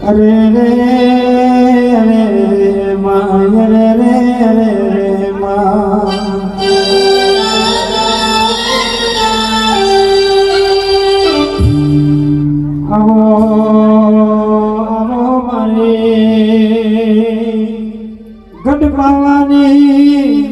अरे रे अरे रे माँ अरे रे माँ आवो आवो मारी गढ़ पावानी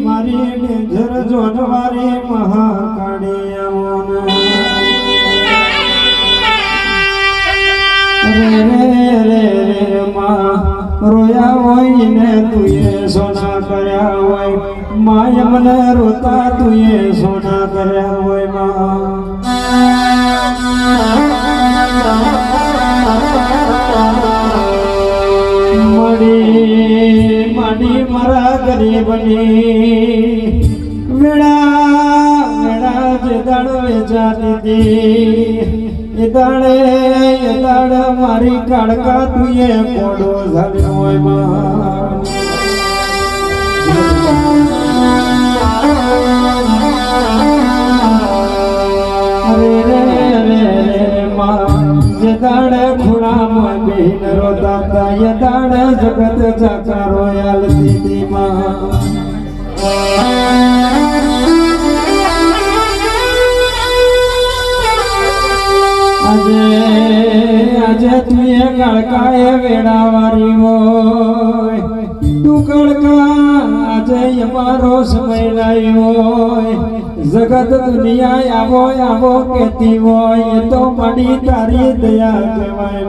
मारी ढेर जोड़वारी महाकाड़ी रोया होई ने तुये सोना करया होय माय मन रोता तुये सोना करया होय मड़ी मड़ी मरा गरीबनी वेड़ा वेड़ा जे दड़ वेचाती थी दाड़ मारी काड़का तुये पोड़ो झड़ोय अरे रे माँ ये दाड़ खुड़ा में बीन रोता था ये दाड़ जगत जाका रोयल दीदी माँ अजे तुये कड़काए वेड़ावारी होय तू कड़का अजे मारो समय लाई होय जगत दुनिया आवो आवो कहती होय ये तो बड़ी तारी दया केवाय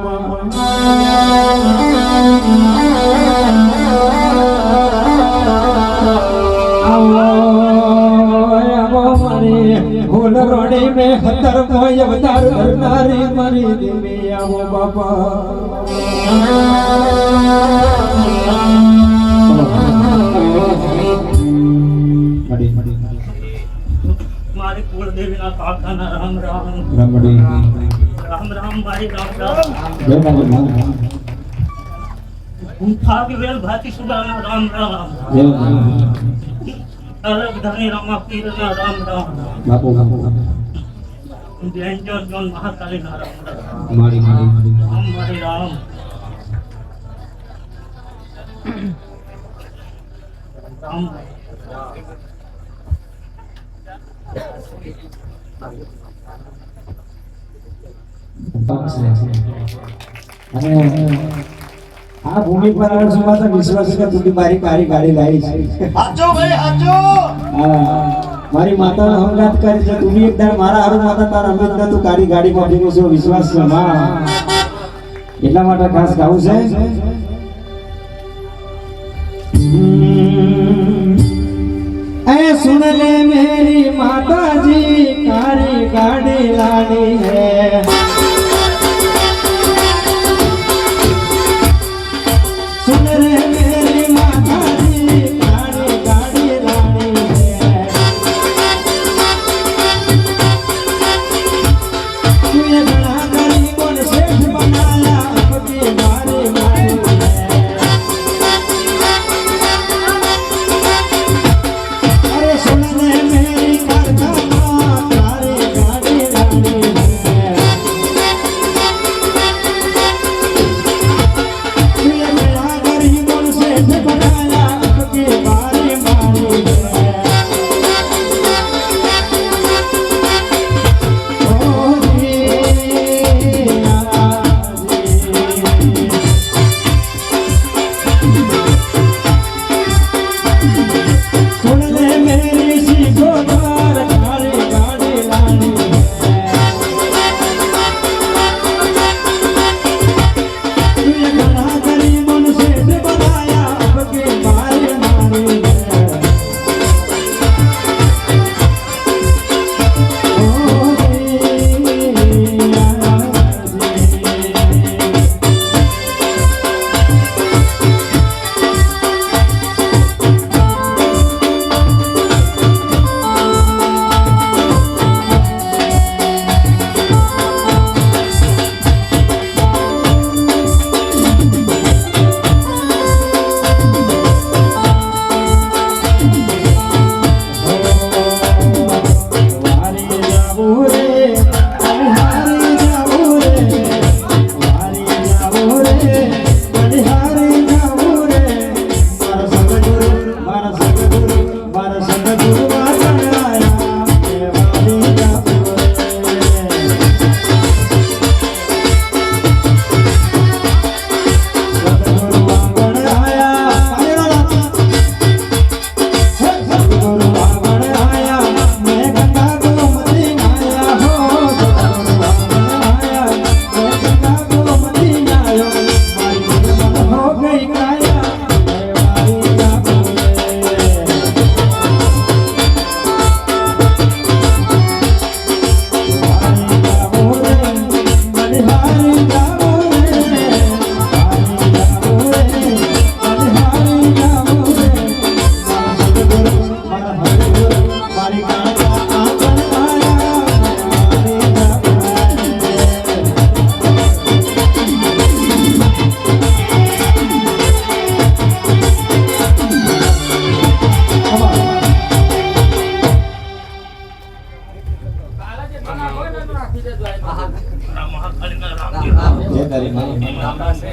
फूल रोड़ी में हतर मोय अवतार धरनारी मरी दिमी आवो बाबा मारी कुल देवी ना काका ना राम राम राम राम मारी राम राम उठा के वेल भाती सुबह ना राम राम अलग धनी रामा पीर ना राम राम बापू व्यंजन जन महाकाली ना राम राम मारी मारी राम मारी राम राम આ ભૂમિ પર સુમાં તો વિશ્વાસ છે કે તું મારી કારી ગાડી લાવી છે હાચો ભાઈ હાચો હા મારી માતા હંગાત કરી છે તું એક દાડ મારા હારું માતા તાર અમિત ને તું કારી ગાડી માં ભીનો છો વિશ્વાસ છે માં એટલા માટે ખાસ ગાવું છે ऐ सुन ले मेरी माता जी कारी गाड़ी लानी है सुन रे मेरी माता जी कारी गाड़ी लानी है तूने बड़ा गरीबों ने सेठ बनाया अपनी मारी मारी મહાકાળીના રામ જય તારી માં. માતા છે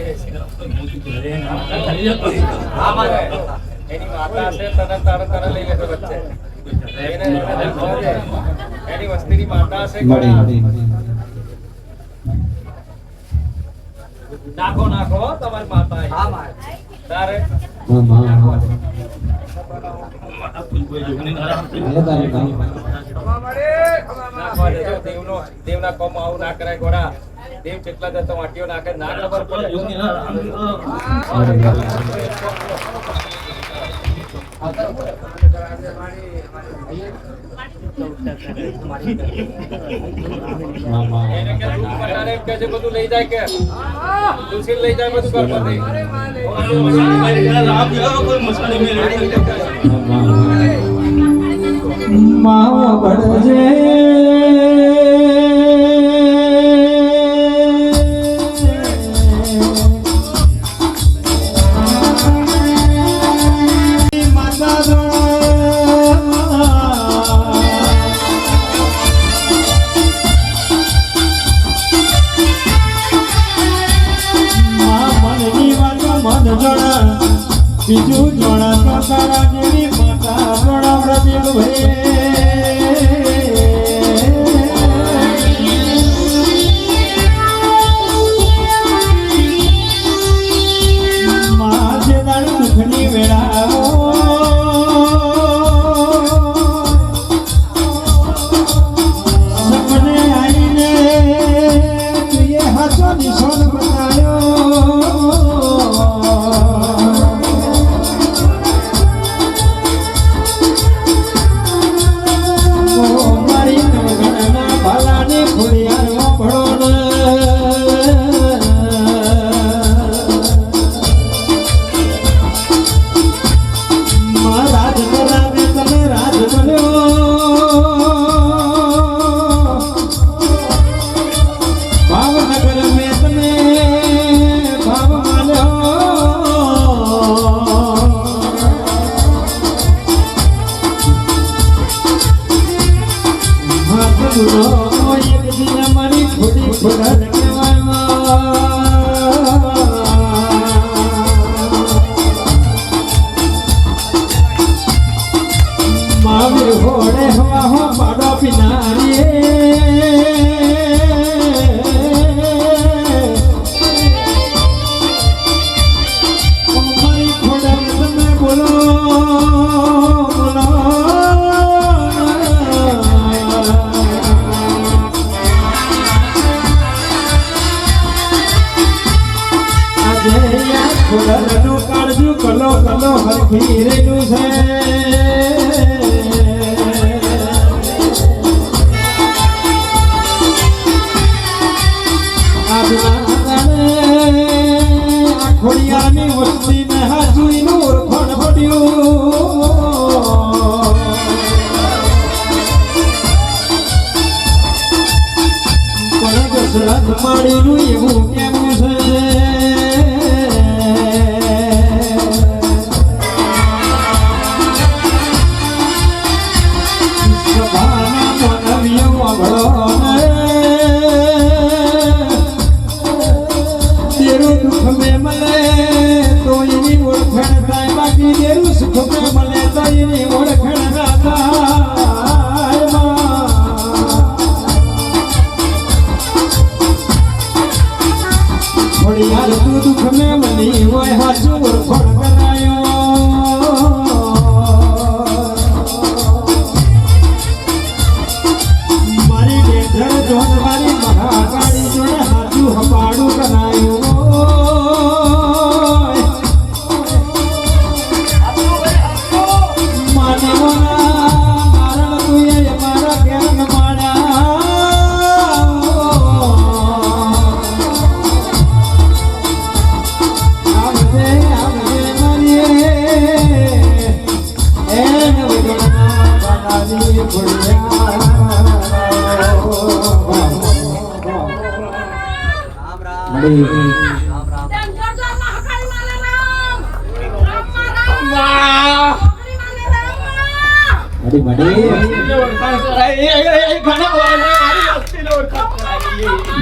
એની માતા છે તને લઈ લેતો વચ્ચે એની વસ્તીની માતા છે મળી. નાખો નાખો તમારી માતા તારે માં. માતા કોઈ જોગણીના રામ જય તારી માં. નાખવા દેજો દેવના કોમમાં આવું ના કરાય ગોડા દેવ કેટલા જતો વાટીઓ નાખે ના ખબર પડે જોગણીના રામ એને કે દૂધ પટારે એમ કે છે બધું લઈ જાય કે તુલસી લઈ જાય બધું કરવા દે રામ કોઈ મસાલે મેરે માં બળજે માતા મનની વાત મન જણા બીજું જણા તો તારા જેવી માતા જણા પ્રતિલ માં જે દાડ દુઃખની વેળાઓ સપને આવીને તુએ હાચો નિશાન બતાવ્યો મારી નવગણના ભાલાને ખોડિયારમાં ભળો માં રાજ કરાવે તમે રાજ બન્યો ભાવનગર મેં તમે ભાવ માન્યો હાથ ગુનો એક દિન મારી ખોટી ખોડા માવીર હોડે હવા હો પાડો પિનારી મારી ખોડા તમે બોલો બોલો આજે યાદ ખોડાનું કાળજું કલો કલો હરખી રેલું છે ખોડિયાની વસ્તી ને હાજુઈનું ઓળખણ પડ્યું પણ દશરથ માળીનું એવું કેવું છે સભાના માનવીઓ અભળો તેરું દુઃખ મેં મળે તો એની ઓળખણ થાય બાકી તેરું સુખ મેં મળે તો એની ઓળખણ ના થાય થોડી વાર તું દુઃખ મેં મળી હોય હાચું ઓળખણ કરાયો મારી ડેઢ જોન મારી મહાકાળી જોડે હાચું હપાડું કરાયું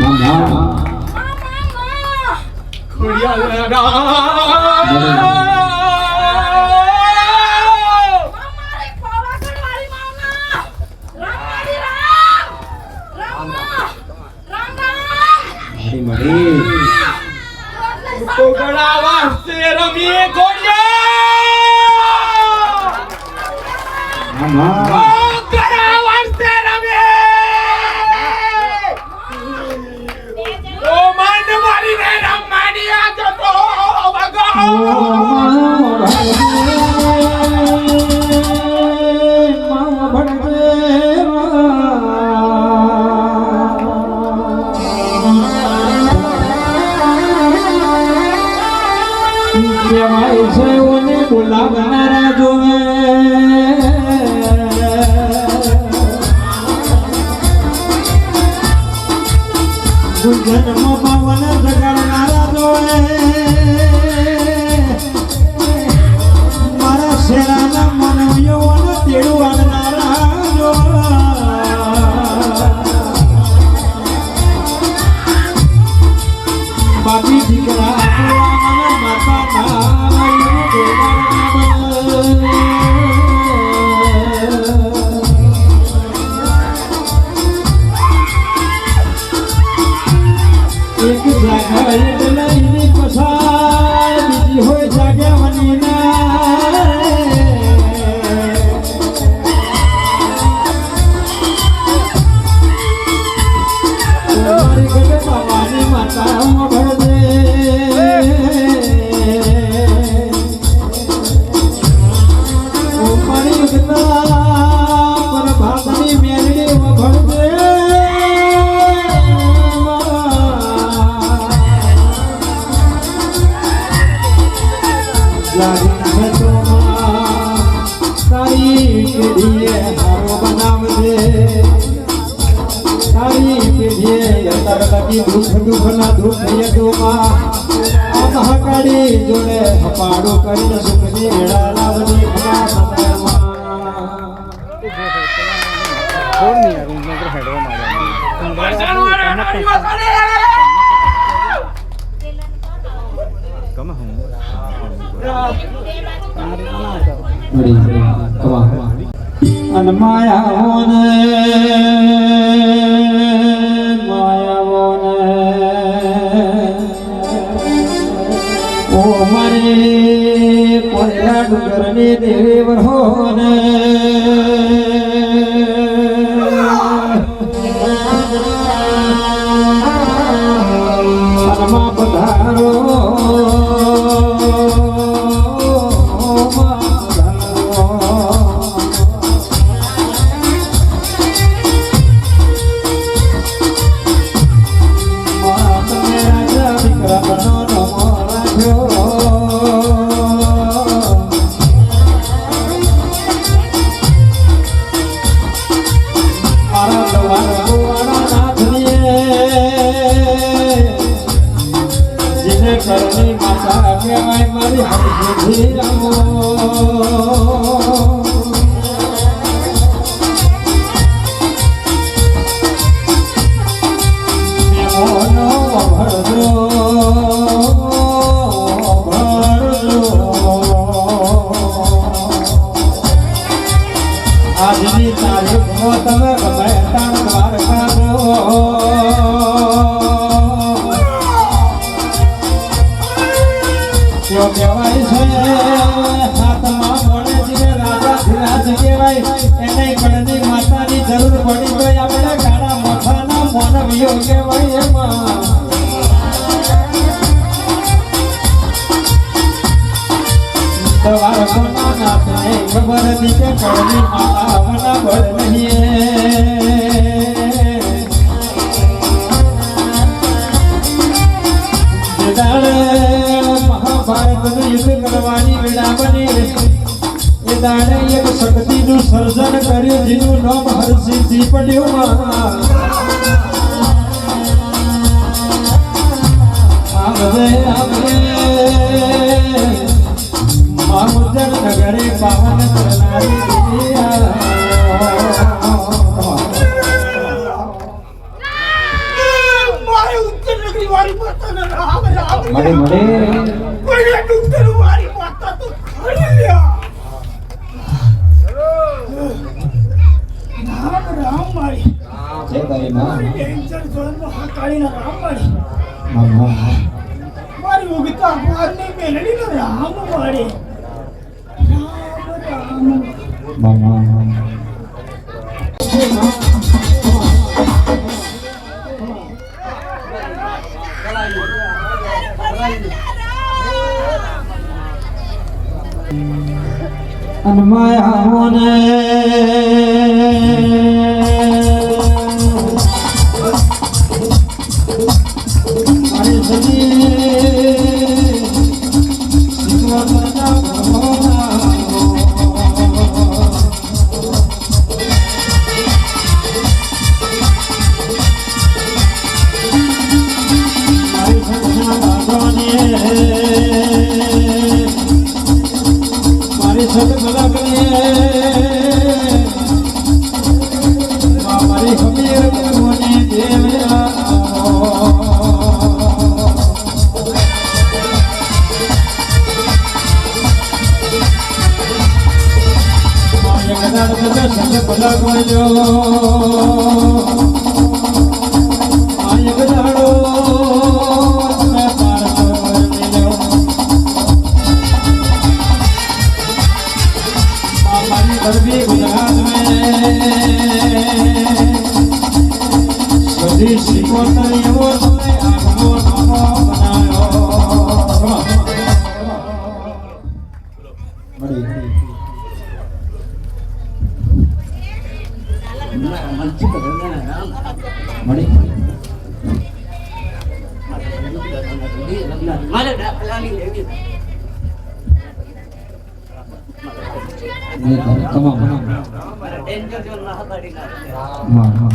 મામા મરી મરી કોગળા વાસ્તે રમીએ ગોળિયા મામા કોગળા વાસ્તે રમીએ ઓ મન મારીને રમવાની આ જતો બોલાવનારા જોવે ગુંજનમાં પવન જગાડનારા જોવે મારા શેરાના મનવીઓને તેડું વાળનારા જોવા બાપી દીકરા માતા એક જાગા એટલે એની પસાર બીજી હોય જાગ્યાવાની ના મારી ગઢે બાવાની માતા ભળદે મારી ગઢા પર ભાતની મેરડી ભળદે તારી પેઢીએ હારો બનાવજે તારી પેઢીએ અત્યાર લગી દુઃખ ના દુઃખ યદુમાં આ મહાકાળી જોડે હપાડો કરીને સુખની વેળા લાવની ખમા અને માયાઓને ઓ મારે કોયલા ડુંગરની દેવી વરહોને સનમાં પધારો કરણી માતા કહેવાય મારી હરજી રમો મેમોનો ભરજો આજની તારીખમાં તમે ગમે તાણ દ્વારકા કહેવાય છે હાથમાં મોડે જીવે રાજા ધીરાજ કહેવાય એને કણની માતાની જરૂર પડી તો આપણે ગાડા મોઠાના મોનવીઓ કહેવાય એમાં સવાર કોના નાથને ખબર હતી કે કણની માતા આવના બળ નહીં મહાભારતનું યુદ્ધ કરવાની વેળા બની એ દાડે એક શક્તિનું સર્જન કર્યું જેનું નામ હરસિંહજી પડ્યું મામુદર નગરે પાવન કરનારી મળે મળે કોઈને ડુંગર વાળી માતા તો ખરી લ્યા રામ રામ મારી જય તારી માં ડેન્જર ઝોનમાં હકાળીના રામ મારી મામા મારી ઉગતા વારની મેલડીનો રામ મારી રામ મામા અનમાયા હોને મારી સજી સિકવરના ભગવાના મારી સજના બાગોને મારી સદ મલકને મારી ખમીર મને દેવ્યા માય કદાડ બધા સદ મલકજો માય કદાડો તમે પાર કરી લો हमारी गरबी गुजरात में बधी सिकोतर एवो तुम्हें आगमो नामो बनायो મારે ડાકલાની લેવી તમામ મારા ડેન્જર ઝોનમાં હકાળીના હા હા